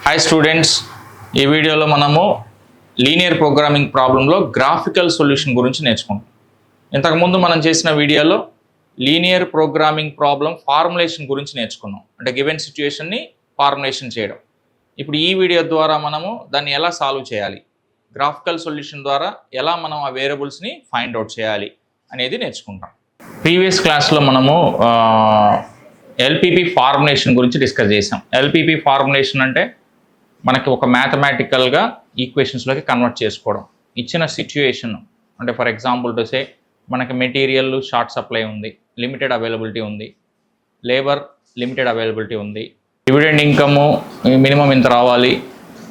Hi students, ఈ వీడియోలో మనము లీనియర్ ప్రోగ్రామింగ్ ప్రాబ్లంలో గ్రాఫికల్ సొల్యూషన్ గురించి నేర్చుకుంటాం. ఇంతకుముందు మనం చేసిన వీడియోలో లీనియర్ ప్రోగ్రామింగ్ ప్రాబ్లం ఫార్ములేషన్ గురించి నేర్చుకున్నాం, అంటే గివెన్ సిచ్యుయేషన్ని ఫార్ములేషన్ చేయడం. ఇప్పుడు ఈ వీడియో ద్వారా మనము దాన్ని ఎలా సాల్వ్ చేయాలి, గ్రాఫికల్ సొల్యూషన్ ద్వారా ఎలా మనం ఆ వేరియబుల్స్ని ఫైండ్ అవుట్ చేయాలి అనేది నేర్చుకుంటాం. ప్రీవియస్ క్లాస్లో మనము ఎల్పిపి ఫార్ములేషన్ గురించి డిస్కస్ చేసాం. ఎల్పిపి ఫార్ములేషన్ అంటే మనకి ఒక మ్యాథమెటికల్గా ఈక్వేషన్స్లోకి కన్వర్ట్ చేసుకోవడం. ఇచ్చిన సిచ్యుయేషన్, అంటే ఫర్ ఎగ్జాంపుల్ టు సే మనకి మెటీరియల్ షార్ట్ సప్లై ఉంది, లిమిటెడ్ అవైలబిలిటీ ఉంది, లేబర్ లిమిటెడ్ అవైలబిలిటీ ఉంది, డివిడెండ్ ఇన్కమ్ మినిమం ఇంత రావాలి,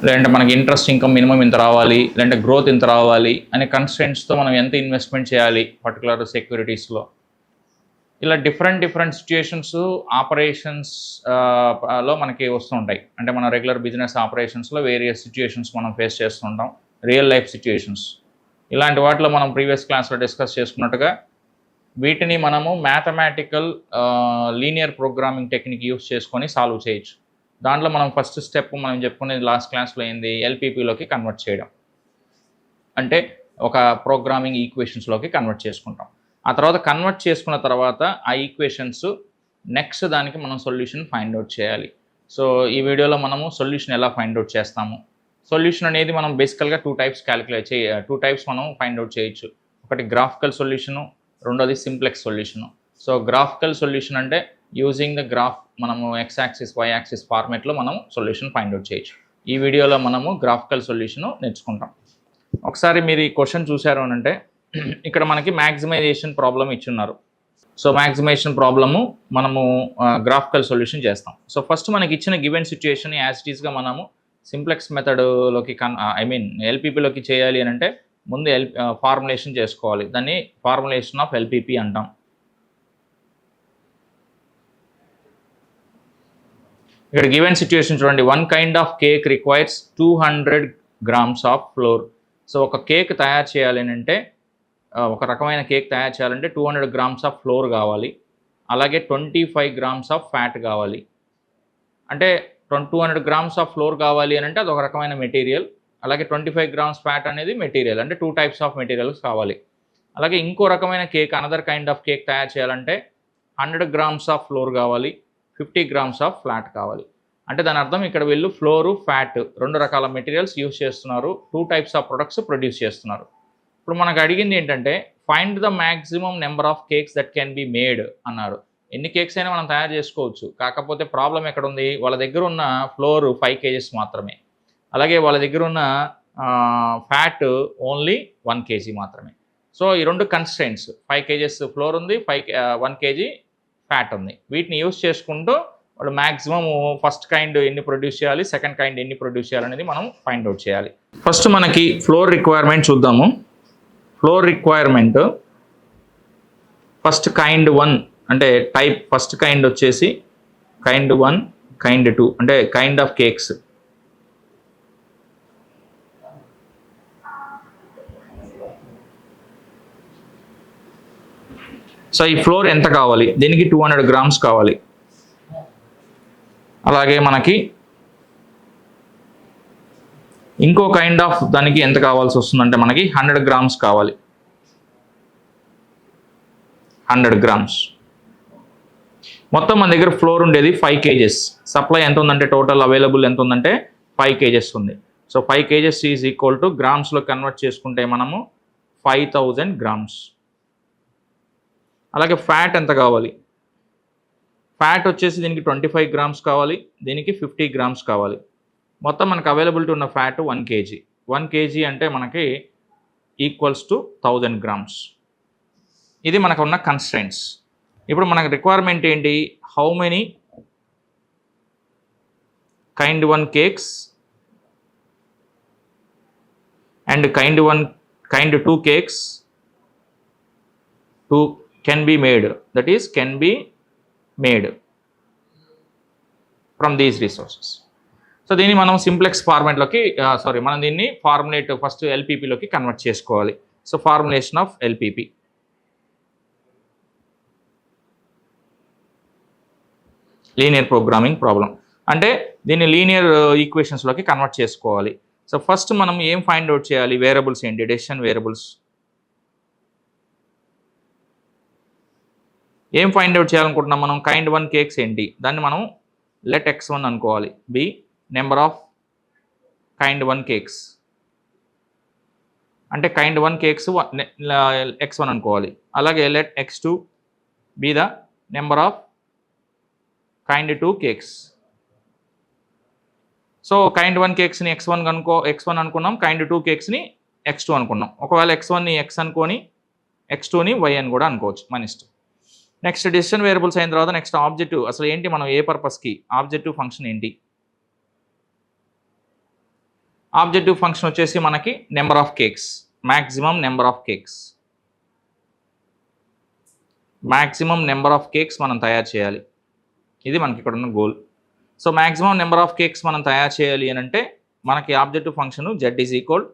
లేదంటే మనకి ఇంట్రెస్ట్ ఇన్కమ్ మినిమం ఇంత రావాలి, లేదంటే గ్రోత్ ఇంత రావాలి అనే కన్స్ట్రెంట్స్తో మనం ఎంత ఇన్వెస్ట్మెంట్ చేయాలి పర్టికులర్ సెక్యూరిటీస్లో. ఇలా డిఫరెంట్ సిచ్యుయేషన్స్ ఆపరేషన్స్ లో మనకి వస్తుంటాయి. అంటే మన రెగ్యులర్ బిజినెస్ ఆపరేషన్స్లో వేరియస్ సిచ్యుయేషన్స్ మనం ఫేస్ చేస్తుంటాం, రియల్ లైఫ్ సిచ్యుయేషన్స్. ఇలాంటి వాటిలో మనం ప్రీవియస్ క్లాస్లో డిస్కస్ చేసుకున్నట్టుగా వీటిని మనము mathematical linear programming technique use చేసుకొని సాల్వ్ చేయొచ్చు. దాంట్లో మనం ఫస్ట్ స్టెప్ మనం చెప్పుకునేది లాస్ట్ క్లాస్లో ఏంది, ఎల్పిపిలోకి కన్వర్ట్ చేయడం. అంటే ఒక ప్రోగ్రామింగ్ ఈక్వేషన్స్లోకి కన్వర్ట్ చేసుకుంటాం. ఆ తర్వాత కన్వర్ట్ చేసుకున్న తర్వాత ఆ ఈక్వేషన్స్ నెక్స్ట్ దానికి మనం సొల్యూషన్ ఫైండ్ అవుట్ చేయాలి. సో ఈ వీడియోలో మనము సొల్యూషన్ ఎలా ఫైండ్ అవుట్ చేస్తాము. సొల్యూషన్ అనేది మనం బేసికల్గా టూ టైప్స్ మనం ఫైండ్ అవుట్ చేయొచ్చు. ఒకటి గ్రాఫికల్ సొల్యూషను, రెండోది simplex solution. So graphical solution అంటే యూజింగ్ ద గ్రాఫ్ మనము ఎక్స్ యాక్సిస్ వై యాక్సిస్ ఫార్మేట్లో మనం సొల్యూషన్ ఫైండ్ అవుట్ చేయొచ్చు. ఈ వీడియోలో మనము గ్రాఫికల్ సొల్యూషను నేర్చుకుంటాం. ఒకసారి మీరు ఈ క్వశ్చన్ చూశారు అని అంటే ఇక్కడ మనకి మ్యాక్సిమైజేషన్ ప్రాబ్లం ఇచ్చున్నారు. సో మ్యాక్సిమైజేషన్ ప్రాబ్లము మనము గ్రాఫికల్ సొల్యూషన్ చేస్తాం. సో ఫస్ట్ మనకి ఇచ్చిన గివెన్ సిచ్యుయేషన్ యాజ్ ఇట్ ఈస్గా మనము సింప్లెక్స్ మెథడ్లోకి ఎల్పిపిలోకి చేయాలి అని అంటే ముందు ఫార్ములేషన్ చేసుకోవాలి. దాన్ని ఫార్ములేషన్ ఆఫ్ ఎల్పిపి అంటాం. ఇక్కడ గివెన్ సిచ్యుయేషన్ చూడండి, 1 kind of cake requires 200 grams of flour. So ఒక కేక్ తయారు చేయాలి అని అంటే, ఒక రకమైన కేక్ తయారు చేయాలంటే 200 grams ఆఫ్ ఫ్లోర్ కావాలి, అలాగే 25 grams ఆఫ్ ఫ్యాట్ కావాలి. అంటే 200 grams ఆఫ్ ఫ్లోర్ కావాలి అని అంటే అది ఒక రకమైన మెటీరియల్, అలాగే 25 grams ఫ్యాట్ అనేది మెటీరియల్, అంటే 2 types ఆఫ్ మెటీరియల్స్ కావాలి. అలాగే ఇంకో రకమైన cake, another kind of cake తయారు చేయాలంటే 100 grams ఆఫ్ ఫ్లోర్ కావాలి, 50 grams ఆఫ్ ఫ్లాట్ కావాలి. అంటే దాని అర్థం ఇక్కడ వీళ్ళు ఫ్లోరు ఫ్యాట్ రెండు రకాల మెటీరియల్స్ యూస్ చేస్తున్నారు, 2 types ఆఫ్ ప్రొడక్ట్స్ ప్రొడ్యూస్ చేస్తున్నారు. ఇప్పుడు మనకు అడిగింది ఏంటంటే find the maximum number of cakes that can be made అన్నారు. ఎన్ని కేక్స్ అయినా మనం తయారు చేసుకోవచ్చు, కాకపోతే ప్రాబ్లం ఎక్కడ ఉంది, వాళ్ళ దగ్గర ఉన్న ఫ్లోర్ 5 kgs మాత్రమే, అలాగే వాళ్ళ దగ్గర ఉన్న ఫ్యాట్ ఓన్లీ 1 kg మాత్రమే. సో ఈ రెండు కన్స్ట్రెంట్స్, 5 kgs ఫ్లోర్ ఉంది, 1 kg ఫ్యాట్ ఉంది, వీటిని యూస్ చేసుకుంటూ వాళ్ళు మ్యాక్సిమం ఫస్ట్ కైండ్ ఎన్ని ప్రొడ్యూస్ చేయాలి, సెకండ్ కైండ్ ఎన్ని ప్రొడ్యూస్ చేయాలనేది మనం ఫైండ్ అవుట్ చేయాలి. ఫస్ట్ మనకి ఫ్లోర్ రిక్వైర్మెంట్ చూద్దాము. ఫ్లోర్ రిక్వైర్మెంట్ ఫస్ట్ కైండ్ 1 అంటే టైప్, ఫస్ట్ కైండ్ వచ్చేసి కైండ్ 1, కైండ్ 2 అంటే కైండ్ ఆఫ్ కేక్స్. సో ఈ ఫ్లోర్ ఎంత కావాలి, దీనికి 200 grams కావాలి. అలాగే మనకి ఇంకో కైండ్ ఆఫ్ దానికి ఎంత కావాల్సి వస్తుందంటే మనకి 100 grams కావాలి, 100 grams. మొత్తం మన దగ్గర ఫ్లోర్ ఉండేది 5 kgs. సప్లై ఎంత ఉందంటే టోటల్ అవైలబుల్ ఎంత ఉందంటే 5 kgs ఉంది. So 5 kgs is equal to గ్రామ్స్లో కన్వర్ట్ చేసుకుంటే మనము 5000 grams. అలాగే ఫ్యాట్ ఎంత కావాలి, ఫ్యాట్ వచ్చేసి దీనికి 25 grams కావాలి, దీనికి 50 grams కావాలి. మొత్తం మనకు అవైలబిలిటీ ఉన్న ఫ్యాట్ 1 kg. 1 kg అంటే మనకి ఈక్వల్స్ టు 1000 grams. ఇది మనకు ఉన్న కన్స్ట్రెంట్స్. ఇప్పుడు మనకు రిక్వైర్మెంట్ ఏంటి, how many kind 1 cakes and kind 2 cakes can be made, that is can be made from these resources. So దీన్ని మనం సింప్లెక్స్ ఫార్మాట్లోకి మనం దీన్ని ఫార్ములేట్ ఫస్ట్ ఎల్పిపిలోకి కన్వర్ట్ చేసుకోవాలి. So formulation of LPP, linear programming problem. అంటే దీన్ని linear ఈక్వేషన్స్లోకి convert చేసుకోవాలి. So first మనం ఏం ఫైండ్ అవుట్ చేయాలి, వేరియబుల్స్ ఏంటి, డెసిషన్ వేరియబుల్స్ ఏం ఫైండ్ అవుట్ చేయాలనుకుంటున్నాం మనం. కైండ్ 1 కేక్స్ ఏంటి, దాన్ని మనం లెట్ x1 అనుకోవాలి, be number of kind 1 cakes, అంటే కైండ్ 1 కేక్స్ x1 అనుకోవాలి. అలాగే let x2 be the number of kind 2 cakes. So kind 1 కేక్స్ని x1 అనుకున్నాం, కైండ్ 2 కేక్స్ని x2 అనుకున్నాం. ఒకవేళ x1ని x అనుకొని x2ని y అని కూడా అనుకోవచ్చు, మన ఇష్టం. నెక్స్ట్ డెసిషన్ వేరియబుల్స్ అయిన తర్వాత నెక్స్ట్ ఆబ్జెక్టివ్, అసలు ఏంటి మనం ఏ పర్పస్కి, ఆబ్జెక్టివ్ ఫంక్షన్ ఏంటి. ఆబ్జెక్టివ్ ఫంక్షన్ వచ్చేసి మనకి number of cakes, maximum number of cakes, maximum number of cakes మనం తయారు చేయాలి. ఇది మనకి ఇక్కడ ఉన్న goal. So maximum number of cakes మనం తయారు చేయాలి అని అంటే మనకి objective function z is equal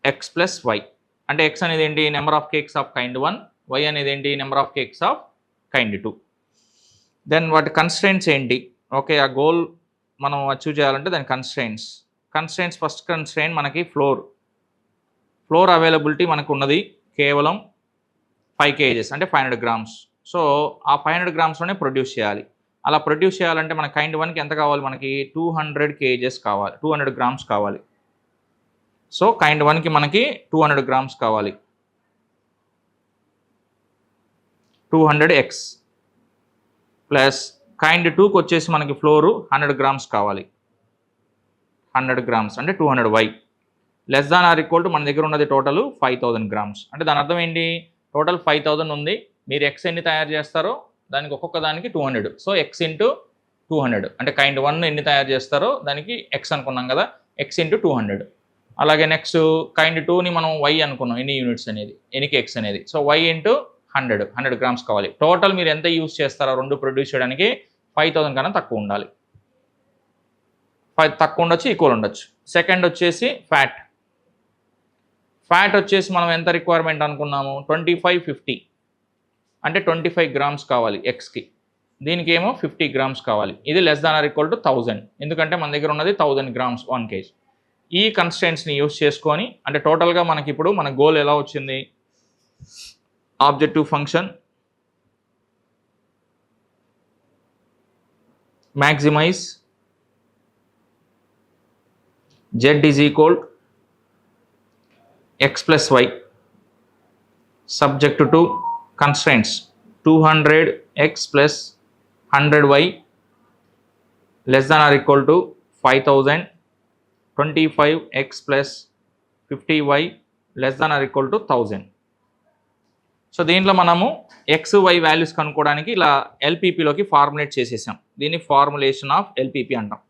x plus y. అంటే x అనేది ఏంటి, number of cakes of kind 1, y అనేది ఏంటి, number of cakes of kind 2. Then వాటి కన్స్ట్రెయింట్స్ ఏంటి, ఓకే ఆ గోల్ మనం అచీవ్ చేయాలంటే దాని కన్స్ట్రెయింట్స్ ఫస్ట్ కన్స్ట్రెయింట్ మనకి ఫ్లోర్ అవైలబిలిటీ మనకు ఉన్నది కేవలం 5 kgs అంటే 500 grams. సో ఆ 500 grams ప్రొడ్యూస్ చేయాలి. అలా ప్రొడ్యూస్ చేయాలంటే మన కైండ్ 1కి ఎంత కావాలి, మనకి 200 kgs కావాలి, 200 grams కావాలి. సో కైండ్ 1కి మనకి 200 grams కావాలి, 200x ప్లస్ కైండ్ 2కి వచ్చేసి మనకి ఫ్లోరు 100 grams కావాలి, 100 grams అంటే 200y less than or equal to మన దగ్గర ఉన్నది టోటల్ 5000 grams. అంటే దాని అర్థం ఏంటి, టోటల్ 5000 ఉంది, మీరు x ఎన్ని తయారు చేస్తారో దానికి ఒక్కొక్క దానికి 200. సో x ఇంటూ 200 అంటే కైండ్ 1 ఎన్ని తయారు చేస్తారో దానికి x అనుకున్నాం కదా, x ఇంటూ 200. అలాగే నెక్స్ట్ కైండ్ 2ని మనం y అనుకున్నాం, ఎన్ని యూనిట్స్ అనేది, ఎనికి x అనేది. సో y ఇంటూ 100 grams కావాలి. టోటల్ మీరు ఎంత యూజ్ చేస్తారో రెండు ప్రొడ్యూస్ చేయడానికి 5000 కన్నా తక్కువ ఉండాలి, తక్కువ ఉండొచ్చు, ఈక్వల్ ఉండొచ్చు. సెకండ్ వచ్చేసి ఫ్యాట్ వచ్చేసి మనం ఎంత రిక్వైర్మెంట్ అనుకున్నాము, 2550 అంటే 25 grams కావాలి ఎక్స్కి, దీనికి ఏమో 50 grams కావాలి. ఇది less than or equal to 1000, ఎందుకంటే మన దగ్గర ఉన్నది 1000 grams 1 kg. ఈ కన్స్టెంట్స్ని యూజ్ చేసుకొని అంటే టోటల్గా మనకి ఇప్పుడు మన గోల్ ఎలా వచ్చింది, objective function maximize z is equal x plus y subject to constraints 200x plus 100y less than or equal to 5000, 25x plus 50y less than or equal to 1000. So దీంట్లో మనము ఎక్స్ వై వాల్యూస్ కనుక్కోవడానికి ఇలా ఎల్పిపిలోకి formulate చేసేసాం. దీన్ని formulation of LPP అంటాం.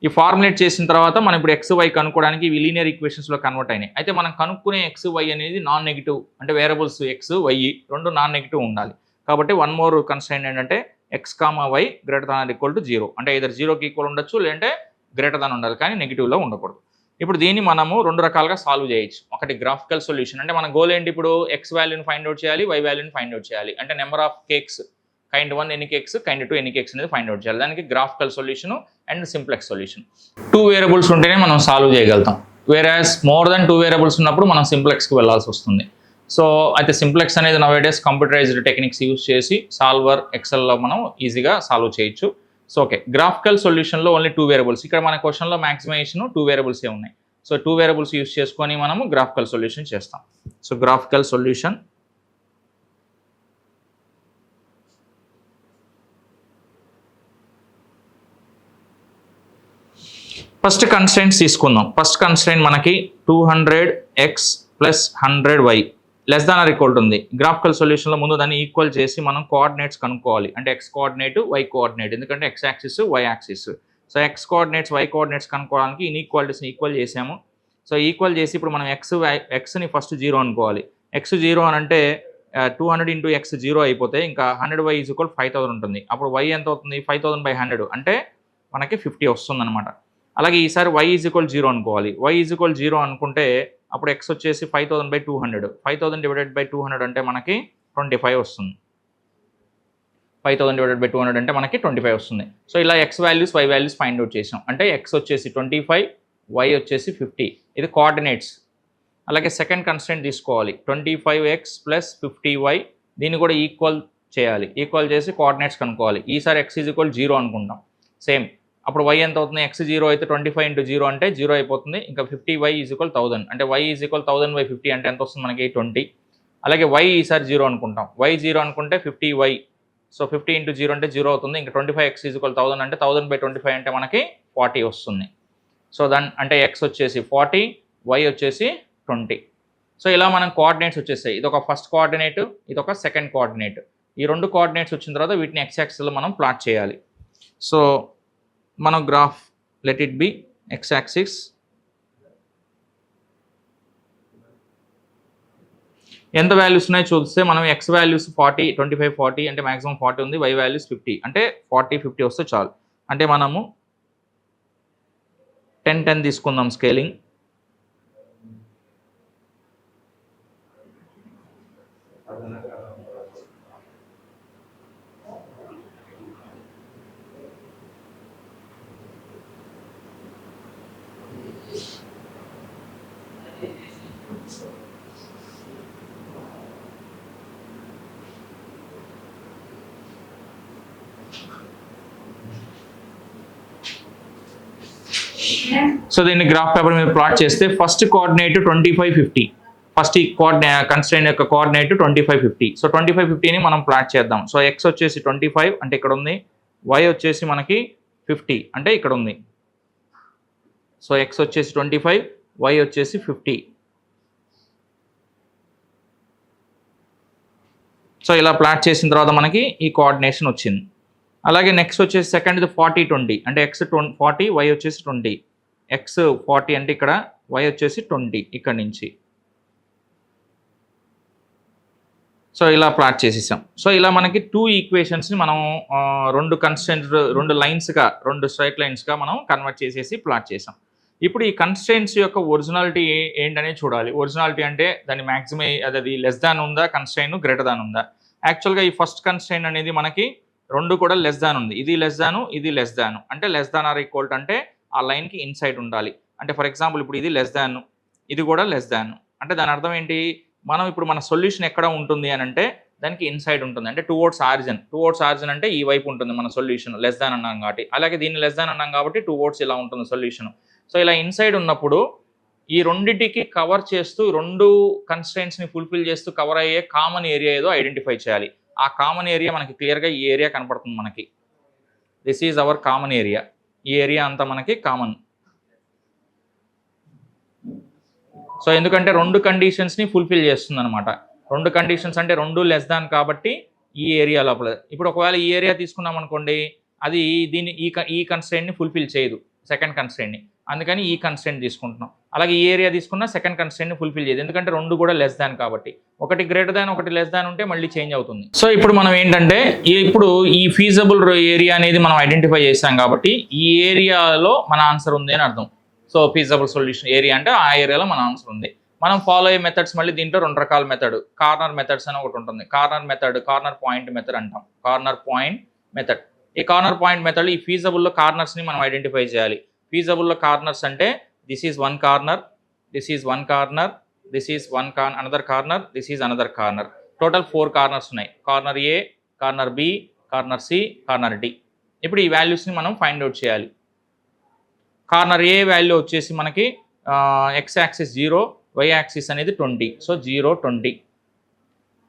ఈ formulate చేసిన తర్వాత మనం ఇప్పుడు ఎక్స్ వై కనుక్కోవడానికి ఇవి లీనియర్ ఈక్వేషన్స్లో కన్వర్ట్ అయినాయి. అయితే మనం కనుక్కునే ఎక్స్ వై అనేది నాన్ నెగిటివ్, అంటే వేరియబుల్స్ ఎక్స్ వై రెండు నాన్ నెగిటివ్ ఉండాలి. కాబట్టి వన్ మోర్ కన్స్ట్రెయింట్ ఏంటంటే x comma y greater than or equal to 0, అంటే ఇద్దరు 0కి ఈక్వల్ ఉండొచ్చు, లేదంటే గ్రేటర్ దాన్ ఉండాలి, కానీ నెగిటివ్లో ఉండకూడదు. ఇప్పుడు దీన్ని మనము రెండు రకాలుగా సాల్వ్ చేయొచ్చు. ఒకటి గ్రాఫికల్ సొల్యూషన్, అంటే మన గోల్ ఏంటి, ఇప్పుడు ఎక్స్ వాల్యూని ఫైండ్ అవుట్ చేయాలి, వై వాల్యూని ఫైండ్ అవుట్ చేయాలి. అంటే నెంబర్ ఆఫ్ కేక్స్ కైండ్ 1 ఎన్ని కేక్స్, కైండ్ 2 ఎన్ని కేక్స్ అనేది ఫైండ్ అవుట్ చేయాలి. దానికి graphical solution and simplex solution. 2 variables ఉంటేనే మనం సాల్వ్ చేయగలుగుతాం. వేరాస్ మోర్ దెన్ 2 వేరియబుల్స్ ఉన్నప్పుడు మనం సింప్లెక్స్కి వెళ్ళాల్సి వస్తుంది. సో అయితే సింప్లెక్స్ అనేది నవేడేస్ కంప్యూటరైజ్డ్ టెక్నిక్స్ యూజ్ చేసి సాల్వర్ ఎక్సెల్లో మనం ఈజీగా సాల్వ్ చేయొచ్చు. సో ఓకే, గ్రాఫికల్ సొల్యూషన్లో ఓన్లీ 2 వేరియబుల్స్. ఇక్కడ మన క్వశ్చన్లో మ్యాక్సిమైజేషన్ 2 వేరియబుల్సే ఉన్నాయి. సో 2 వేరియబుల్స్ యూజ్ చేసుకొని మనము గ్రాఫికల్ సొల్యూషన్ చేస్తాం. So graphical solution first constraints తీసుకుందాం. ఫస్ట్ కన్స్ట్రెయింట్ మనకి 200x plus 100y less than or equal ఉంది. గ్రాఫికల్ సొల్యూషన్లో ముందు దాన్ని ఈక్వల్ చేసి మనం కోఆర్డినేట్స్ కనుక్కోవాలి. అంటే x కోఆర్డినేట్, y కోఆర్డినేట్, ఎందుకంటే x axis, y axis. So x coordinates, y coordinates కనుక్కోవడానికి ఇన్ఈక్వాలిటీస్ని ఈక్వల్ చేసాము. సో ఈక్వల్ చేసి ఇప్పుడు మనం ఎక్స్ని ఫస్ట్ 0 అనుకోవాలి. x 0 అని అంటే 200 ఇంటూ x 0 అయిపోతే ఇంకా 100y ఈజ్ ఈక్వల్ 5000 ఉంటుంది. అప్పుడు y ఎంత అవుతుంది, 5000/100 అంటే మనకి 50 వస్తుంది అనమాట. అలాగే ఈసారి y ఈజ్ ఈక్వల్ 0 అనుకోవాలి. y ఈజ్ ఈక్వల్ 0 అనుకుంటే అప్పుడు x వచ్చేసి 5000/200, 5000 డివైడెడ్ బై 200 అంటే మనకి 25 వస్తుంది. 5000 డివైడెడ్ బై 200 అంటే మనకి 25 వస్తుంది. సో ఇలా x values y values find out చేసాం. అంటే ఎక్స్ వచ్చేసి 25, వై వచ్చేసి 50. ఇది కోఆర్డినేట్స్. అలాగే సెకండ్ కన్స్ట్రెంట్ తీసుకోవాలి, 25x ప్లస్ 50y. దీన్ని కూడా ఈక్వల్ చేయాలి. ఈక్వల్ చేసి కోఆర్డినేట్స్ కనుక్కోవాలి. ఈసారి x ఈజ్ ఈక్వల్ 0 అనుకుంటాం. సేమ్ అప్పుడు y ఎంత అవుతుంది, x 0 అయితే 25 ఇంటూ 0 అంటే 0 అయిపోతుంది. ఇంకా 50y ఈజ్ ఈక్వల్ 1000 అంటే y ఈజ్ ఈక్వల్ 1000/50 అంటే ఎంత వస్తుంది మనకి 20. అలాగే y ఈసారి 0 అనుకుంటాం. y 0 అనుకుంటే 50y, సో 50 ఇంటూ 0 అంటే 0 అవుతుంది. ఇంకా 25x ఈజ్ ఈక్వల్ 1000 అంటే 1000/25 అంటే మనకి 40 వస్తుంది. సో దాని అంటే x వచ్చేసి 40, y వచ్చేసి 20. సో ఇలా మనం కోఆర్డినేట్స్ వచ్చేసాయి. ఇది ఒక ఫస్ట్ కోఆర్డినేట్, ఇది ఒక సెకండ్ కోఆర్డినేట్. ఈ రెండు కోఆర్డినేట్స్ వచ్చిన తర్వాత వీటిని x యాక్సిస్లో మనం ప్లాట్ చేయాలి. సో మనం graph let it be x axis. ఎంత వాల్యూస్ ఉన్నాయో చూస్తే మనం x వాల్యూస్ 40, 25, 40 అంటే మాక్సిమం 40 ఉంది. y వాల్యూస్ 50 అంటే 40, 50 వస్తే చాలు. అంటే మనము 10, 10 తీసుకుందాం స్కేలింగ్. సో దీన్ని గ్రాఫ్ పేపర్ మీద ప్లాట్ చేస్తే ఫస్ట్ కోఆర్డినేట్ 25, 50. ఫస్ట్ ఈ కన్స్ట్రెయింట్ యొక్క కోఆర్డినేట్ 25, 50. సో 25, 50ని మనం ప్లాట్ చేద్దాం. సో ఎక్స్ వచ్చేసి 25 అంటే ఇక్కడ ఉంది, వై వచ్చేసి మనకి 50 అంటే ఇక్కడ ఉంది. సో ఎక్స్ వచ్చేసి 25, వై వచ్చేసి 50. సో ఇలా ప్లాట్ చేసిన తర్వాత మనకి ఈ కోఆర్డినేషన్ వచ్చింది. అలాగే నెక్స్ట్ వచ్చేసి సెకండ్ 40, 20 అంటే ఎక్స్ 40, వై వచ్చేసి 20. ఎక్స్ 40 అంటే ఇక్కడ, వై వచ్చేసి 20 ఇక్కడ నుంచి. సో ఇలా ప్లాట్ చేసేసాం. సో ఇలా మనకి 2 ఈక్వేషన్స్ని మనం 2 కన్స్టెంట్స్, 2 లైన్స్గా, 2 స్ట్రైట్ లైన్స్గా మనం కన్వర్ట్ చేసేసి ప్లాట్ చేసాం. ఇప్పుడు ఈ కన్స్టెంట్స్ యొక్క ఒరిజినాలిటీ ఏంటనేది చూడాలి. ఒరిజినాలిటీ అంటే దాని మ్యాక్సిమం అది లెస్ దాన్ ఉందా, కన్స్ట్రెయింట్ గ్రేటర్ దాన్ ఉందా. యాక్చువల్గా ఈ ఫస్ట్ కన్స్ట్రెయింట్ అనేది మనకి 2 కూడా లెస్ దాన్ ఉంది. ఇది లెస్ దాను, ఇది లెస్ దాను. అంటే లెస్ దాన్ ఆర్ ఈక్వల్ అంటే ఆ లైన్కి ఇన్సైడ్ ఉండాలి. అంటే ఫర్ ఎగ్జాంపుల్ ఇప్పుడు ఇది లెస్ దాన్, ఇది కూడా లెస్ దాన్. అంటే దాని అర్థం ఏంటి, మనం ఇప్పుడు మన సొల్యూషన్ ఎక్కడ ఉంటుంది అని అంటే దానికి ఇన్సైడ్ ఉంటుంది. అంటే టువర్డ్స్ ఆరిజిన్ అంటే ఈ వైపు ఉంటుంది మన సొల్యూషన్. లెస్ దాన్ అన్నాం కాబట్టి, అలాగే దీన్ని లెస్ దాన్ అన్నాం కాబట్టి టువర్డ్స్ ఇలా ఉంటుంది సొల్యూషన్. సో ఇలా ఇన్సైడ్ ఉన్నప్పుడు ఈ రెండింటికి కవర్ చేస్తూ, 2 కన్స్ట్రెయింట్స్ని ఫుల్ఫిల్ చేస్తూ కవర్ అయ్యే కామన్ ఏరియా ఏదో ఐడెంటిఫై చేయాలి. ఆ కామన్ ఏరియా మనకి క్లియర్గా ఈ ఏరియా కనపడుతుంది మనకి. This is our common area. ఈ ఏరియా అంతా మనకి కామన్. సో ఎందుకంటే 2 కండిషన్స్ని ఫుల్ఫిల్ చేస్తుంది అనమాట. 2 కండిషన్స్ అంటే 2 లెస్ దాన్ కాబట్టి ఈ ఏరియా లోపల. ఇప్పుడు ఒకవేళ ఈ ఏరియా తీసుకున్నాం అనుకోండి, అది దీన్ని ఈ కన్స్ట్రెయింట్ని ఫుల్ఫిల్ చేయదు, సెకండ్ కన్స్ట్రెయింట్ని. అందుకని ఈ కన్స్ట్రెయింట్ తీసుకుంటున్నాం. అలాగే ఈ ఏరియా తీసుకున్నా సెకండ్ కన్స్ట్రెయింట్ని ఫుల్ఫిల్ చేయదు, ఎందుకంటే 2 కూడా లెస్ దాన్ కాబట్టి. ఒకటి గ్రేటర్ దాన్, ఒకటి లెస్ దాన్ ఉంటే మళ్ళీ చేంజ్ అవుతుంది. సో ఇప్పుడు మనం ఏంటంటే ఇప్పుడు ఈ ఫీజబుల్ ఏరియా అనేది మనం ఐడెంటిఫై చేసాం కాబట్టి ఈ ఏరియాలో మన ఆన్సర్ ఉంది అని అర్థం. సో ఫీజబుల్ సొల్యూషన్ ఏరియా అంటే ఆ ఏరియాలో మన ఆన్సర్ ఉంది. మనం ఫాలో అయ్యే మెథడ్స్ మళ్ళీ దీంట్లో 2 రకాల మెథడ్. కార్నర్ మెథడ్స్ అని ఒకటి ఉంటుంది. Corner method, corner point method అంటాం. Corner point method. ఈ కార్నర్ పాయింట్ మెథడ్ ఈ ఫీజబుల్లో కార్నర్స్ని మనం ఐడెంటిఫై చేయాలి. ఫీజబుల్లో కార్నర్స్ అంటే this is 1 corner, this is 1 corner, this is another corner, this is another corner. Total 4 corners ఉన్నాయి. Corner A, corner B, corner C, corner D. ఇప్పుడు ఈ వాల్యూస్ని మనం ఫైండ్ అవుట్ చేయాలి. కార్నర్ ఏ వాల్యూ వచ్చేసి మనకి ఎక్స్ యాక్సిస్ 0, వై యాక్సిస్ అనేది 20. So 0, 20.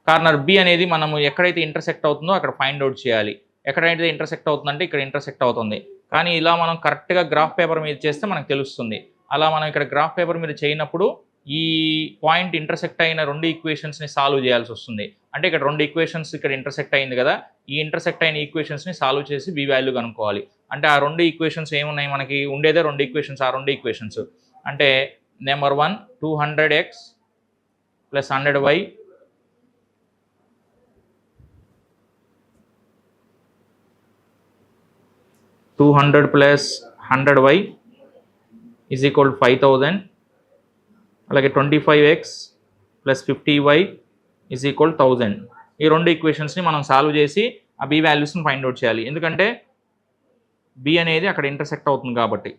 Corner B అనేది మనము ఎక్కడైతే ఇంటర్సెక్ట్ అవుతుందో అక్కడ ఫైండ్ అవుట్ చేయాలి. ఎక్కడైతే ఇంటర్సెక్ట్ అవుతుందంటే ఇక్కడ ఇంటర్సెక్ట్ అవుతుంది. కానీ ఇలా మనం కరెక్ట్గా గ్రాఫ్ పేపర్ మీద చేస్తే మనకు తెలుస్తుంది. అలా మనం ఇక్కడ గ్రాఫ్ పేపర్ మీద చేయనప్పుడు ఈ పాయింట్ ఇంటర్సెక్ట్ అయిన 2 ఈక్వేషన్స్ని సాల్వ్ చేయాల్సి వస్తుంది. అంటే ఇక్కడ 2 ఈక్వేషన్స్ ఇక్కడ ఇంటర్సెక్ట్ అయింది కదా, ఈ ఇంటర్సెక్ట్ అయిన ఈక్వేషన్స్ని సాల్వ్ చేసి బి వాల్యూ కనుక్కోవాలి. అంటే ఆ 2 ఈక్వేషన్స్ ఏమున్నాయి మనకి, ఉండేదే 2 ఈక్వేషన్స్. ఆ 2 ఈక్వేషన్స్ అంటే number 1 200x plus 100y plus 100y is equal to 5000. అలాగే 25x plus 50y is equal to 1000. ఈ 2 ఈక్వేషన్స్ని మనం సాల్వ్ చేసి ఆ బి వాల్యూస్ని ఫైండ్ అవుట్ చేయాలి, ఎందుకంటే బి అనేది అక్కడ ఇంటర్సెక్ట్ అవుతుంది కాబట్టి.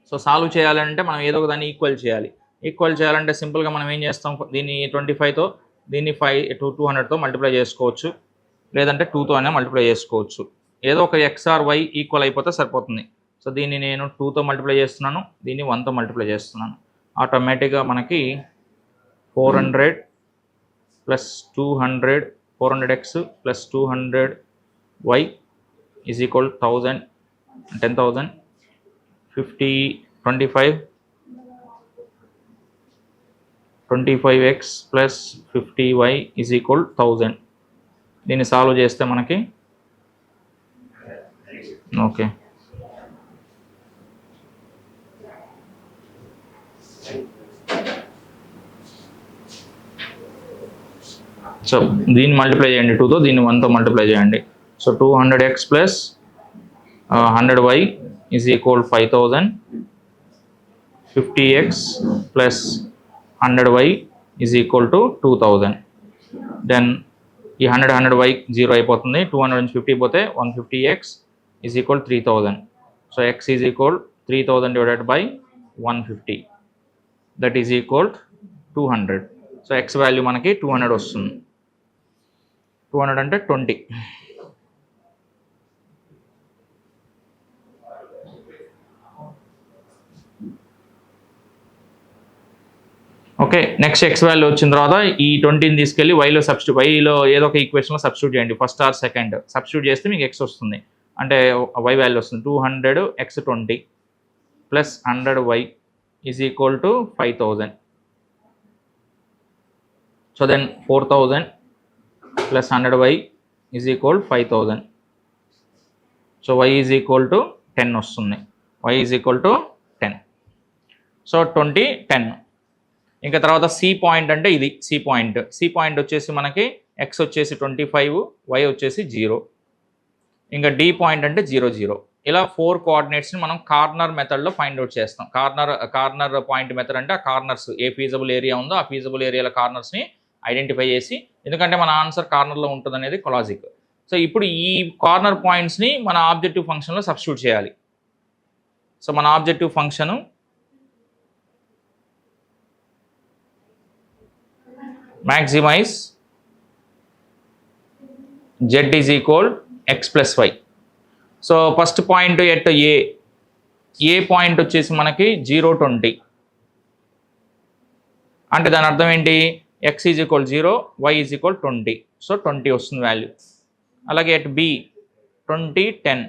సో సాల్వ్ చేయాలంటే మనం ఏదో ఒక దాన్ని ఈక్వల్ చేయాలి. ఈక్వల్ చేయాలంటే సింపుల్గా మనం ఏం చేస్తాం, దీన్ని 25తో దీన్ని 200తో మల్టిప్లై చేసుకోవచ్చు, లేదంటే 2తో అయినా మల్టిప్లై చేసుకోవచ్చు. ఏదో ఒక ఎక్స్ ఆర్ వై ఈక్వల్ అయిపోతే సరిపోతుంది. సో దీన్ని నేను 2తో మల్టిప్లై చేస్తున్నాను, దీన్ని 1తో మల్టిప్లై చేస్తున్నాను. ఆటోమేటిక్గా మనకి 400 plus 200 400x plus 200y is equal 1000 10,000 25x plus 50y is equal 1000. దీన్ని సాల్వ్ చేస్తే మనకి ఓకే సో దీన్ని మల్టిప్లై చేయండి 2తో, దీన్ని 1తో మల్టిప్లై చేయండి. So 200x plus 100y is equal 5000, 50x plus 100y is equal to 2000. Then ఈ 100y 0 అయిపోతుంది, 200 నుంచి 50 పోతే 150x is equal 3000. So x is equal 3000 divided by 150, that is equal 200. So x value మనకి 200 వస్తుంది. 200 అంటే 20. ఓకే, నెక్స్ట్ ఎక్స్ వాల్యూ వచ్చిన తర్వాత ఈ 20ని తీసుకెళ్ళి వైలో ఏదో ఒక ఈక్వేషన్లో సబ్స్టిట్యూట్ చేయండి, ఫస్ట్ ఆర్ సెకండ్. సబ్స్టిట్యూట్ చేస్తే మీకు ఎక్స్ వస్తుంది, అంటే వై వాల్యూ వస్తుంది. 200x20 plus 100y is equal to 5000. So then 4000 plus 100y is equal 5000. So y is equal to 10 వస్తుంది, y is equal to 10. So 20 10. ఇంకా తర్వాత సి పాయింట్ అంటే ఇది సి పాయింట్ వచ్చేసి మనకి ఎక్స్ వచ్చేసి 25, వై వచ్చేసి 0. ఇంకా డి పాయింట్ అంటే 0 0. ఇలా 4 కోఆర్డినేట్స్ని మనం కార్నర్ మెథడ్లో ఫైండ్ అవుట్ చేస్తాం. కార్నర్ పాయింట్ మెథడ్ అంటే ఆ కార్నర్స్ ఏ ఫీజబుల్ ఏరియా ఉందో ఆ ఫీజబుల్ ఏరియాల కార్నర్స్ని ఐడెంటిఫై చేసి, ఎందుకంటే మన ఆన్సర్ కార్నర్లో ఉంటుంది అనేది లాజిక్. సో ఇప్పుడు ఈ కార్నర్ పాయింట్స్ని మన ఆబ్జెక్టివ్ ఫంక్షన్లో సబ్స్టిట్యూట్ చేయాలి. సో మన objective function maximize z is equal x plus y. So first point at a point వచ్చేసి మనకి 0 20, అంటే దాని అర్థం ఏంటి, x is equal 0, y is equal 20. So 20 వస్తుంది వాల్యూ. అలాగే ఎట్ బి 20 10,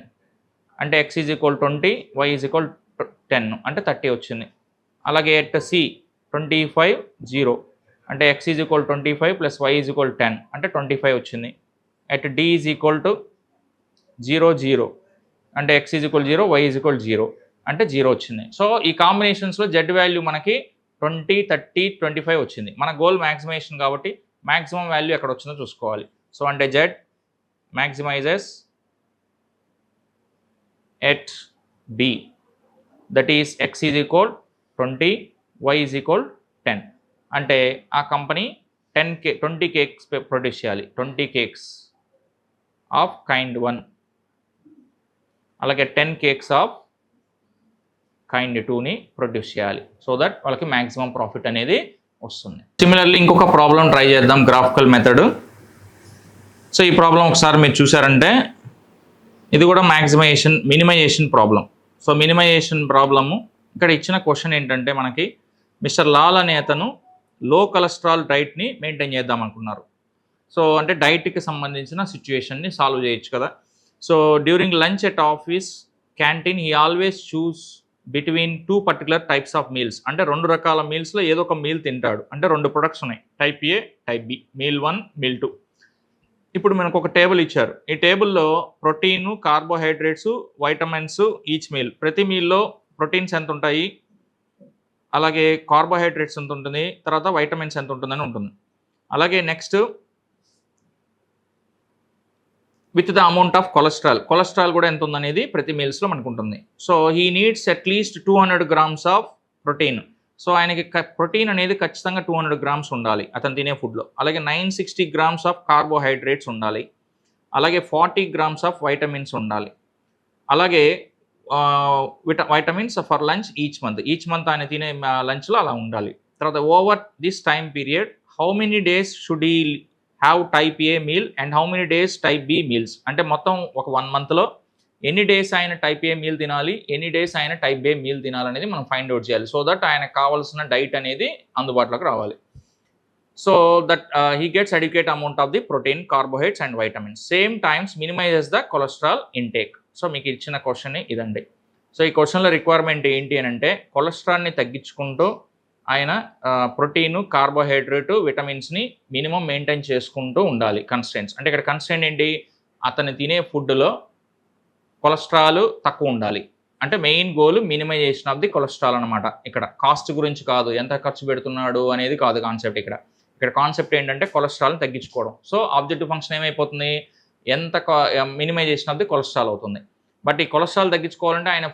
అంటే x is equal 20, y is equal 10, అంటే 30 వచ్చింది. అలాగే ఎట్ సి 25 0, అంటే x is equal 25 plus y is equal 10, అంటే 25 వచ్చింది. At D is equal to 0 0, అంటే x is equal 0, y is equal 0, అంటే 0 వచ్చింది. సో ఈ కాంబినేషన్స్లో జెడ్ వాల్యూ మనకి 20 30 25 వచ్చింది. మన గోల్ మ్యాక్సిమైజేషన్ కాబట్టి మ్యాక్సిమం వాల్యూ ఎక్కడ వచ్చిందో చూసుకోవాలి. సో అంటే z maximises at B, that is x is equal 20, y is equal 10. అంటే ఆ కంపెనీ 20 కేక్స్ ప్రొడ్యూస్ చేయాలి, 20 కేక్స్ ఆఫ్ కైండ్ 1, అలాగే 10 కేక్స్ ఆఫ్ కైండ్ 2ని ప్రొడ్యూస్ చేయాలి. సో దట్ వాళ్ళకి మ్యాక్సిమం ప్రాఫిట్ అనేది వస్తుంది. సిమిలర్లీ ఇంకొక ప్రాబ్లం ట్రై చేద్దాం, గ్రాఫికల్ మెథడ్. సో ఈ ప్రాబ్లం ఒకసారి మీరు చూసారంటే ఇది కూడా minimisation problem. So minimisation problem ఇక్కడ ఇచ్చిన క్వశ్చన్ ఏంటంటే మనకి మిస్టర్ లాల్ అనే అతను లో కొలెస్ట్రాల్ డైట్ని మెయింటైన్ చేద్దాం అనుకున్నారు. సో అంటే డైట్కి సంబంధించిన సిచ్యువేషన్ని సాల్వ్ చేయొచ్చు కదా. So during lunch at office canteen he always choose between 2 particular types of meals. అంటే 2 రకాల మీల్స్లో ఏదో ఒక మీల్ తింటాడు. అంటే 2 ప్రొడక్ట్స్ ఉన్నాయి, టైప్ ఏ టైప్ బి, మీల్ 1 మీల్ 2. ఇప్పుడు మనకు ఒక టేబుల్ ఇచ్చారు. ఈ టేబుల్లో protein, carbohydrates, vitamins each meal. ప్రతి మీల్లో ప్రోటీన్స్ ఎంత ఉంటాయి, అలాగే కార్బోహైడ్రేట్స్ ఎంత ఉంటుంది, తర్వాత వైటమిన్స్ ఎంత ఉంటుందని ఉంటుంది. అలాగే next with the amount of cholesterol కూడా ఎంత ఉందనేది ప్రతి మీల్స్లో మనకు ఉంటుంది. So he needs at least 200 grams of protein. So ఆయనకి ప్రోటీన్ అనేది ఖచ్చితంగా 200 grams ఉండాలి అతను తినే ఫుడ్లో. అలాగే 960 grams ఆఫ్ కార్బోహైడ్రేట్స్ ఉండాలి. అలాగే 40 grams ఆఫ్ వైటమిన్స్ ఉండాలి. అలాగే vitamins for lunch each month ఆయన తినే లంచ్లో అలా ఉండాలి. తర్వాత over this time period how many days should he have type A meal and how many days type B meals, అంటే మొత్తం ఒక 1 monthలో ఎన్ని డేస్ ఆయన టైప్ ఏ మీల్ తినాలి, ఎన్ని డేస్ ఆయన టైప్ బి మీల్ తినాలి అనేది మనం ఫైండ్ అవుట్ చేయాలి. సో దట్ ఆయనకు కావాల్సిన డైట్ అనేది అందుబాటులోకి రావాలి. So that he gets adequate amount of the protein, carbohydrates and vitamins. Same times minimizes the cholesterol intake. So మీకు ఇచ్చిన క్వశ్చన్ ఇదండి. సో ఈ క్వశ్చన్లో రిక్వైర్మెంట్ ఏంటి అని అంటే కొలెస్ట్రాల్ని తగ్గించుకుంటూ ఆయన ప్రోటీను, కార్బోహైడ్రేట్, విటమిన్స్ని మినిమం మెయింటైన్ చేసుకుంటూ ఉండాలి. కన్స్టెంట్స్ అంటే ఇక్కడ కన్స్టెంట్ ఏంటి, అతను తినే ఫుడ్లో కొలెస్ట్రాల్ తక్కువ ఉండాలి. అంటే main goal minimisation of the cholesterol అనమాట. ఇక్కడ కాస్ట్ గురించి కాదు, ఎంత ఖర్చు పెడుతున్నాడు అనేది కాదు కాన్సెప్ట్. ఇక్కడ కాన్సెప్ట్ ఏంటంటే కొలెస్ట్రాల్ని తగ్గించుకోవడం. సో ఆబ్జెక్టివ్ ఫంక్షన్ ఏమైపోతుంది, ఎంత మినిమైజేషన్ ఆఫ్ ది కొలెస్ట్రాల్ అవుతుంది. బట్ ఈ కొలెస్ట్రాల్ తగ్గించుకోవాలంటే ఆయన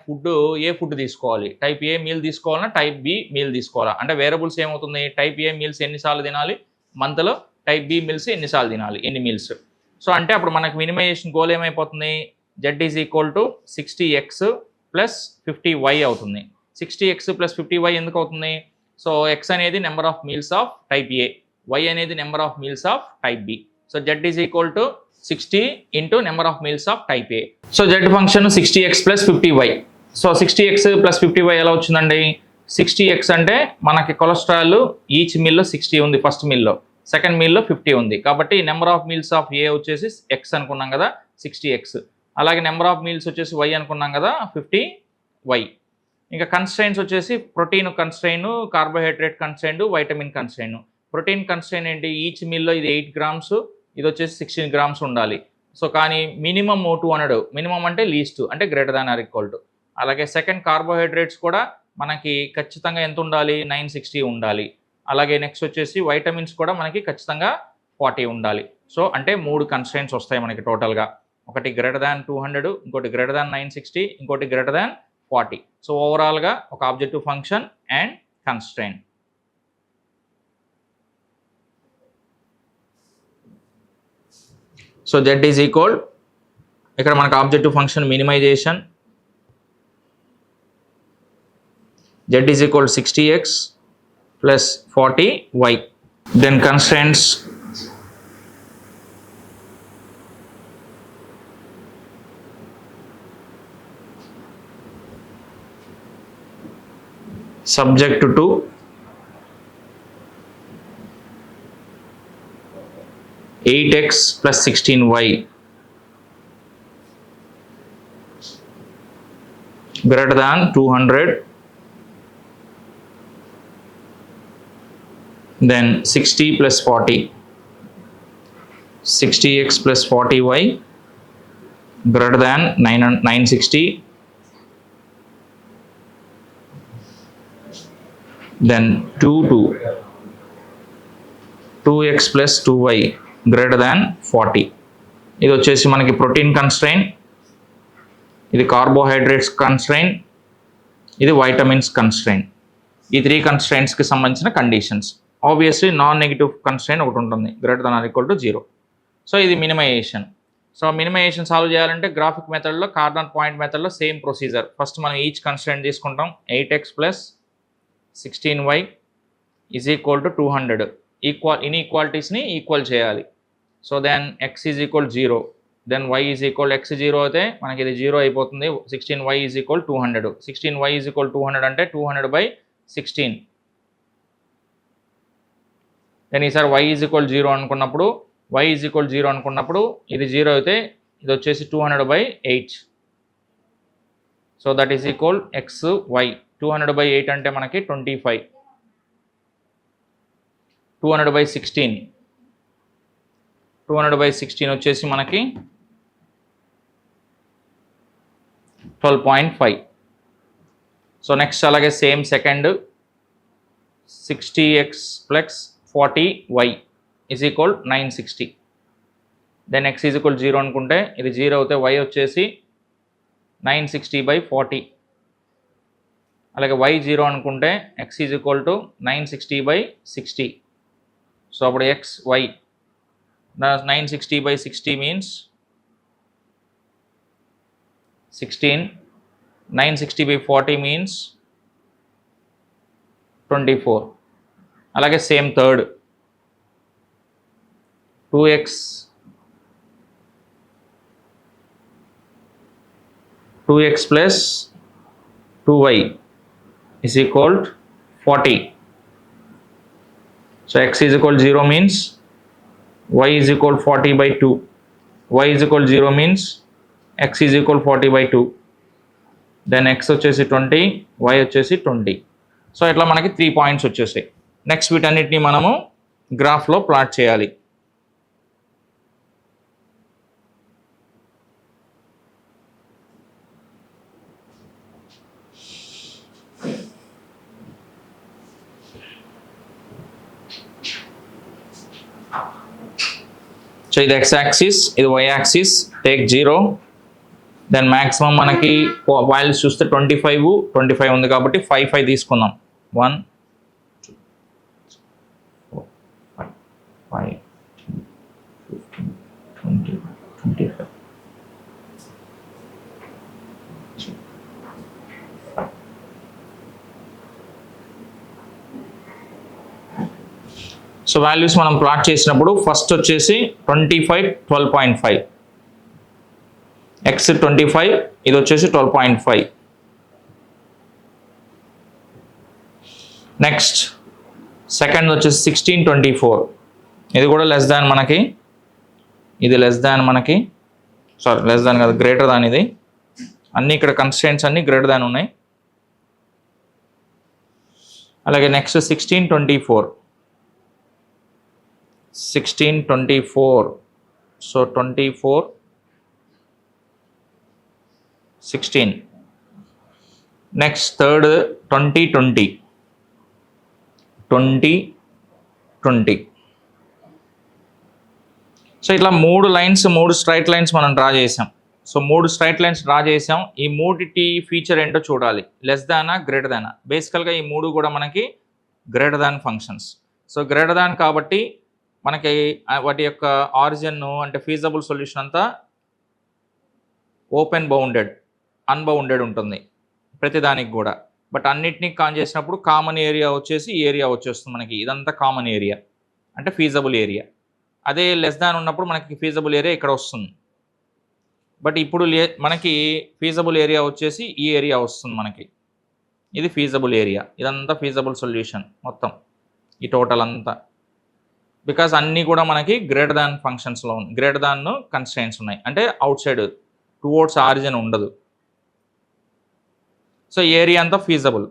ఏ ఫుడ్ తీసుకోవాలి, టైప్ ఏ మీల్ తీసుకోవాలన్నా టైప్ బి మీల్ తీసుకోవాలా, అంటే వేరియబుల్స్ ఏమవుతుంది, టైప్ ఏ మీల్స్ ఎన్నిసార్లు తినాలి మంత్లో, టైప్ బి మీల్స్ ఎన్నిసార్లు తినాలి, ఎన్ని మీల్స్. సో అంటే అప్పుడు మనకు మినిమైజేషన్ గోల్ ఏమైపోతుంది, Z is equal to 60x plus 50y అవుతుంది. 60x ప్లస్ 50y ఎందుకు అవుతుంది, సో x అనేది number of meals of type A, y అనేది number of meals of type B. So Z is equal to 60 into number of meals of type A. So Z function 60x plus 50y. So 60x plus 50y ఎలా వచ్చిందండి, 60x అంటే మనకి cholesterol each మీల్లో 60 ఉంది, first మీల్లో, second మీల్లో 50 ఉంది. కాబట్టి number of meals of ఏ వచ్చేసి x అనుకున్నాం కదా 60x, అలాగే నెంబర్ ఆఫ్ మీల్స్ వచ్చేసి y అనుకున్నాం కదా 50y. ఇంకా కన్స్ట్రైన్స్ వచ్చేసి protein constraint, carbohydrate constraint, vitamin constraint. Protein constraint ఏంటి, ఈచ్ మీల్లో ఇది 8 grams, ఇది వచ్చేసి 16 grams ఉండాలి. సో కానీ మినిమమ్ 200, మినిమం అంటే లీస్ట్ అంటే greater than or equal to. అలాగే సెకండ్ కార్బోహైడ్రేట్స్ కూడా మనకి ఖచ్చితంగా ఎంత ఉండాలి, 960 ఉండాలి. అలాగే నెక్స్ట్ వచ్చేసి వైటమిన్స్ కూడా మనకి ఖచ్చితంగా 40 ఉండాలి. సో అంటే 3 కన్స్ట్రైన్స్ వస్తాయి మనకి టోటల్గా, ఒకటి గ్రేటర్ దాన్ 200, ఇంకోటి గ్రేటర్ దాన్ 960, ఇంకోటి గ్రేటర్ దాన్ 40. సో ఓవరాల్గా ఒక objective function and constraint. So Z is equal, ఇక్కడ మనకు objective function minimization, Z is equal 60x plus 40y. Then constraints subject to 8x plus 16y greater than 200, then 60 plus 40, 60x plus 40y greater than 960, then 2x plus 2y greater than 40. ఇది వచ్చేసి మనకి protein constraint, ఇది carbohydrates constraint, ఇది vitamins constraint. ఈ 3 కన్స్ట్రైన్స్కి సంబంధించిన conditions. Obviously non negative constraint ఒకటి ఉంటుంది, greater than or equal to 0. So ఇది మినిమైజేషన్. సో మినిమైజేషన్ సాల్వ్ చేయాలంటే గ్రాఫిక్ మెథడ్లో, కార్నర్ పాయింట్ మెథడ్లో సేమ్ ప్రొసీజర్. ఫస్ట్ మనం ఈచ్ కన్స్ట్రైన్ తీసుకుంటాం, 8x plus 16y is equal to 200. ఇన్ఈక్వాలిటీస్ని ఈక్వల్ చేయాలి. So then x is equal 0, then y is equal, x 0 అయితే మనకి ఇది 0 అయిపోతుంది. 16y is equal 200, 16y is equal 200 అంటే 200/16. దెన్ ఈసారి y ఈజ్ ఈక్వల్ 0 అనుకున్నప్పుడు, y ఈజ్ ఈక్వల్ 0 అనుకున్నప్పుడు ఇది 0 అయితే ఇది వచ్చేసి 200/8. So that is equal xy. 200/8 అంటే మనకి 25. 200/16, 200/16 వచ్చేసి మనకి 12.5. సో నెక్స్ట్ అలాగే same second 60x plus 40y is equal 960. Then x is equal 0 అనుకుంటే ఇది 0 అవుతే y వచ్చేసి 960/40. అలాగే y 0 అనుకుంటే x is equal to 960/60. So అప్పుడు xy 960/60 మీన్స్ 16, 960 by 40 means 24. అలాగే same third 2x plus 2y is equal to 40. So x is equal to 0 means y is equal to 40 by 2. Y is equal to 0 means x is equal to 40 by 2. Then x వచ్చేసి 20, y వచ్చేసి 20. So ఇట్లా మనకి 3 points వచ్చేసాయి. Next వీటన్నిటిని మనము గ్రాఫ్లో plot చేయాలి. So ఇది x యాక్సిస్, ఇది y axis. Take 0. Then maximum మనకి వాల్యూస్ చూస్తే 25 ఉంది కాబట్టి 5 తీసుకుందాం. 1 2 4 5 15 20 25. సో వాల్యూస్ మనం ప్లాట్ చేసినప్పుడు ఫస్ట్ వచ్చేసి 25 12.5, x 25, ఇది వచ్చేసి 12.5. నెక్స్ట్ సెకండ్ వచ్చేసి 16 24, ఇది కూడా లెస్ దాన్ మనకి, ఇది లెస్ దాన్ మనకి, సారీ లెస్ దాన్ కాదు గ్రేటర్ దాన్. ఇది అన్నీ ఇక్కడ కన్స్ట్రెంట్స్ అన్నీ గ్రేటర్ దాన్ ఉన్నాయి. అలాగే next 16 24, so 24 16. Next third 20 20. So ఇట్లా 3 లైన్స్, 3 స్ట్రైట్ లైన్స్ మనం డ్రా చేసాం. సో 3 స్ట్రైట్ లైన్స్ డ్రా చేసాం. ఈ మూడిటి ఫీచర్ ఏంటో చూడాలి, లెస్ దానా గ్రేటర్ దానా. బేసికల్గా ఈ 3 కూడా మనకి greater than functions. So greater than కాబట్టి మనకి వాటి యొక్క ఆరిజిన్ అంటే ఫీజబుల్ సొల్యూషన్ అంతా ఓపెన్ బౌండెడ్, అన్బౌండెడ్ ఉంటుంది ప్రతిదానికి కూడా. బట్ అన్నిటినీ కాన్ చేసినప్పుడు కామన్ ఏరియా వచ్చేసి ఈ ఏరియా వచ్చేస్తుంది మనకి. ఇదంతా కామన్ ఏరియా అంటే ఫీజబుల్ ఏరియా. అదే లెస్ దాన్ ఉన్నప్పుడు మనకి ఫీజబుల్ ఏరియా ఇక్కడ వస్తుంది. బట్ ఇప్పుడు మనకి ఫీజబుల్ ఏరియా వచ్చేసి ఈ ఏరియా వస్తుంది మనకి. ఇది ఫీజబుల్ ఏరియా, ఇదంతా ఫీజబుల్ సొల్యూషన్ మొత్తం ఈ టోటల్ అంతా. బికాస్ అన్నీ కూడా మనకి గ్రేటర్ దాన్ ఫంక్షన్స్లో ఉంది, గ్రేటర్ దాన్ కన్స్ట్రెయింట్స్ ఉన్నాయి. అంటే అవుట్ సైడ్ టువర్డ్స్ ఆరిజిన్ ఉండదు. సో ఏరియా అంతా feasible.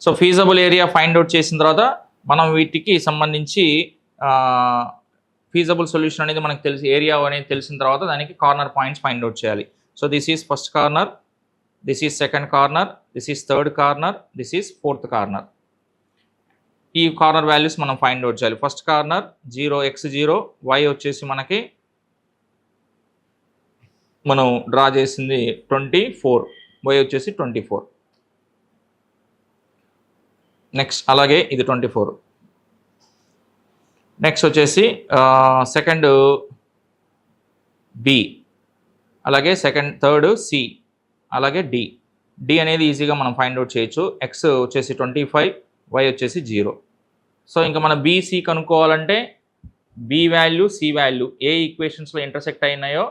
So feasible area find out చేసిన తర్వాత మనం వీటికి సంబంధించి ఫీజబుల్ సొల్యూషన్ అనేది మనకు తెలిసి, ఏరియా అనేది తెలిసిన తర్వాత దానికి కార్నర్ పాయింట్స్ ఫైండ్ అవుట్ చేయాలి. So this is first corner, this is second corner, this is third corner, this is fourth corner. ఈ కార్నర్ వాల్యూస్ మనం ఫైండ్ అవుట్ చేయాలి. ఫస్ట్ కార్నర్ 0 x 0, y వచ్చేసి మనకి మనం డ్రా చేసింది 24, y వచ్చేసి 24. Next అలాగే ఇది 24. నెక్స్ట్ వచ్చేసి సెకండ్ బి, అలాగే థర్డ్ సి, అలాగే డి అనేది ఈజీగా మనం ఫైండ్ అవుట్ చేయొచ్చు. ఎక్స్ వచ్చేసి 25, వై వచ్చేసి 0. సో ఇంకా మనం బీసీ కనుక్కోవాలంటే బి వాల్యూ, సి వాల్యూ ఏ ఈక్వేషన్స్లో ఇంటర్సెక్ట్ అయినాయో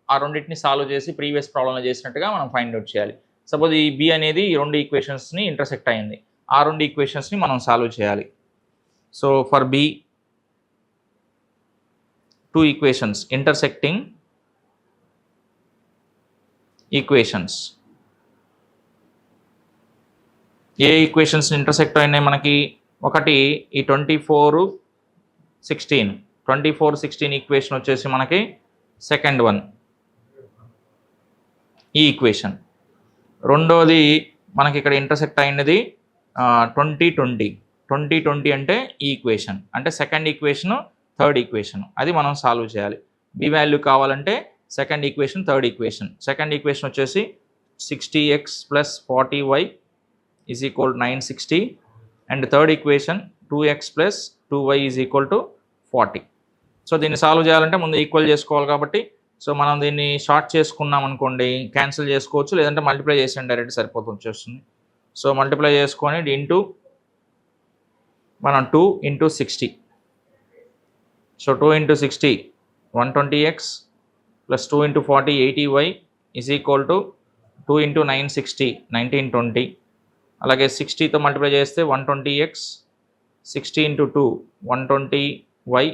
ఆ రెండింటిని సాల్వ్ చేసి ప్రీవియస్ ప్రాబ్లంలో చేసినట్టుగా మనం ఫైండ్ అవుట్ చేయాలి. సపోజ్ ఈ బి అనేది ఈ 2 ఈక్వేషన్స్ని ఇంటర్సెక్ట్ అయింది, ఆ 2 ఈక్వేషన్స్ని మనం సాల్వ్ చేయాలి. So for B 2 equations intersecting equations. ఏ ఈక్వేషన్స్ ఇంటర్సెక్ట్ అయినాయి మనకి? ఒకటి ఈ 24 16 ఈక్వేషన్ వచ్చేసి మనకి సెకండ్ వన్ ఈ ఈక్వేషన్. రెండోది మనకి ఇక్కడ ఇంటర్సెక్ట్ అయినది 20 అంటే ఈ ఈక్వేషన్, అంటే సెకండ్ ఈక్వేషన్ థర్డ్ ఈక్వేషన్. అది మనం సాల్వ్ చేయాలి. బి వాల్యూ కావాలంటే second equation third equation. Second equation వచ్చేసి 60x + 40y is equal 960, and third equation 2x + 2y is equal to 40. So దీన్ని సాల్వ్ చేయాలంటే ముందు ఈక్వల్ చేసుకోవాలి కాబట్టి సో మనం దీన్ని షార్ట్ చేసుకున్నాం అనుకోండి, క్యాన్సిల్ చేసుకోవచ్చు, లేదంటే మల్టిప్లై చేసాను డైరెక్ట్ సరిపోతుంది వచ్చేస్తుంది. సో మల్టిప్లై చేసుకొని ఇంటూ మనం 2 × 60. So 2 × 60 120x plus 2 × 40 80y is equal to 2 × 9 60 1920. అలాగే 60తో మల్టిప్లై చేస్తే 120x 60 × 2 120y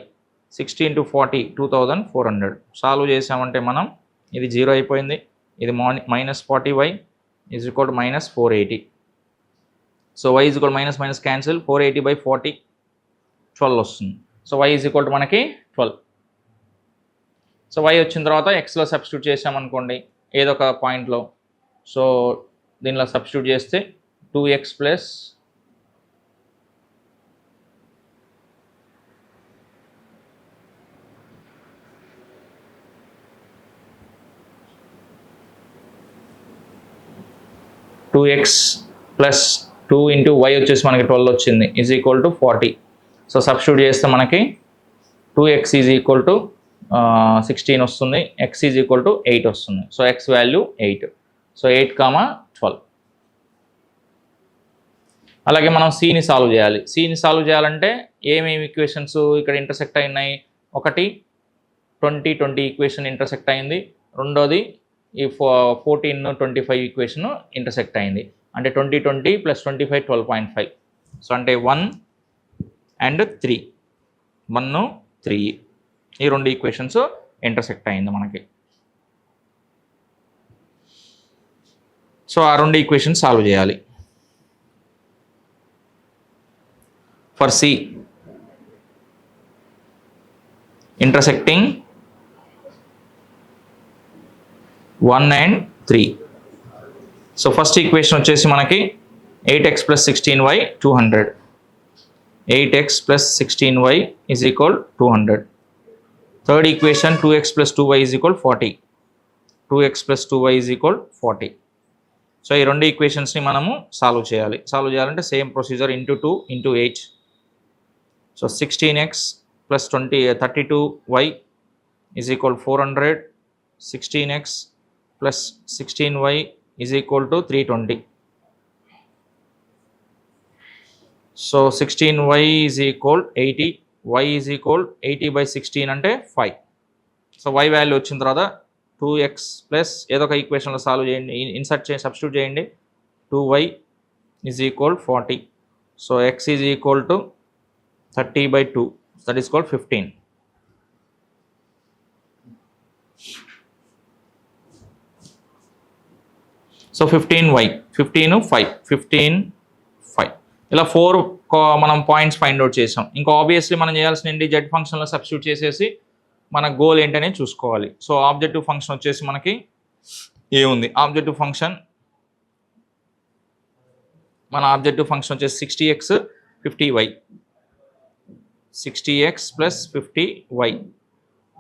60 × 40 2400. సాల్వ్ చేసామంటే మనం ఇది 0 అయిపోయింది, ఇది -40y is equal to -480. So y is equal to minus cancel 480/40 12 వస్తుంది. So y is equal to మనకి 12. సో y వచ్చిన తర్వాత xలో సబ్స్టిట్యూట్ చేసామనుకోండి ఏదో ఒక పాయింట్లో, సో దీనిలో సబ్స్టిట్యూట్ చేస్తే 2x ప్లస్ 2 × y వచ్చేసి మనకి 12 వచ్చింది is equal to 40. So substitute చేస్తే మనకి 2x ఈజ్ ఈక్వల్ టు 16 వస్తుంది, x ఈజ్ ఈక్వల్ టు 8 వస్తుంది. So x value 8. సో 8, 12. అలాగే మనం cని సాల్వ్ చేయాలి. cని సాల్వ్ చేయాలంటే ఏమేమి ఈక్వేషన్స్ ఇక్కడ ఇంటర్సెక్ట్ అయినాయి? ఒకటి 20 ఈక్వేషన్ ఇంటర్సెక్ట్ అయింది, రెండోది ఈ 14 25 ఈక్వేషన్ ఇంటర్సెక్ట్ అయింది. అంటే 20 + 25 12.5. సో అంటే 1 and 3 1 3 ఈ రెండు ఈక్వేషన్స్ ఇంటర్సెక్ట్ అయింది మనకి. సో ఆ రెండు ఈక్వేషన్స్ సాల్వ్ చేయాలి. For C intersecting 1 and 3. So first equation వచ్చేసి మనకి 8x + 16y 200. 8x + 16y is equal 200. Third equation 2x + 2y is equal 40. 2x + 2y is equal 40. So ఈ రెండు ఈక్వేషన్స్ని మనము సాల్వ్ చేయాలి. సాల్వ్ చేయాలంటే same procedure × 2 × 8. So 16x + 32y is equal 400. 16x + 16y is equal to 320. So 16y is equal 80. y is equal 80/16 అంటే 5. So y value వచ్చిన తర్వాత 2x plus ఏదో ఒక ఈక్వేషన్లో సాల్వ్ చేయండి, ఇన్సర్ట్ చేసి సబ్స్టిట్యూట్ చేయండి. 2y is equal 40. So x is equal to 30/2, that is called 15. So 15y 15 5 15 5 ఇలా 4 మనం పాయింట్స్ ఫైండ్ అవుట్ చేసాం. ఇంకా ఆబ్వియస్లీ మనం చేయాల్సిన ఏంటి? జెడ్ ఫంక్షన్లో సబ్స్టిట్యూట్ చేసేసి మన గోల్ ఏంటనే చూసుకోవాలి. సో ఆబ్జెక్టివ్ ఫంక్షన్ వచ్చేసి మనకి ఏముంది? ఆబ్జెక్టివ్ ఫంక్షన్ వచ్చేసి 60x 50y 60x + 50y.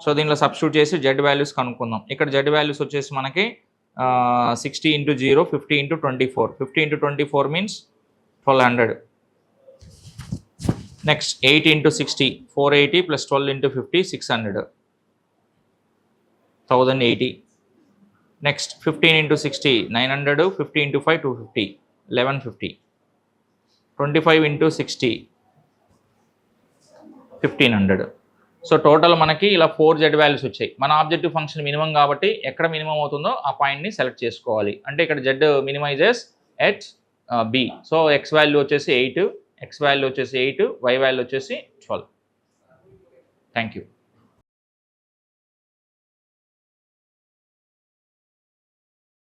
So దీనిలో సబ్స్టిట్యూట్ చేసి జెడ్ వాల్యూస్ కనుక్కుందాం. ఇక్కడ జెడ్ వాల్యూస్ వచ్చేసి మనకి 60 × 0 50 × 24. 50 × 24 means 1200. Next 8 × 60 480 + 12 × 50 600 1080. Next 15 × 60 900. 50 × 5 250 1150. 25 × 60 1500. So total మనకి ఇలా 4 జెడ్ వాల్యూస్ వచ్చాయి. మన ఆబ్జెక్టివ్ ఫంక్షన్ మినిమం కాబట్టి ఎక్కడ మినిమం అవుతుందో ఆ పాయింట్ని సెలెక్ట్ చేసుకోవాలి. అంటే ఇక్కడ Z minimizes at B. So x value వచ్చేసి 8, y వాల్యూ వచ్చేసి 12. Thank you.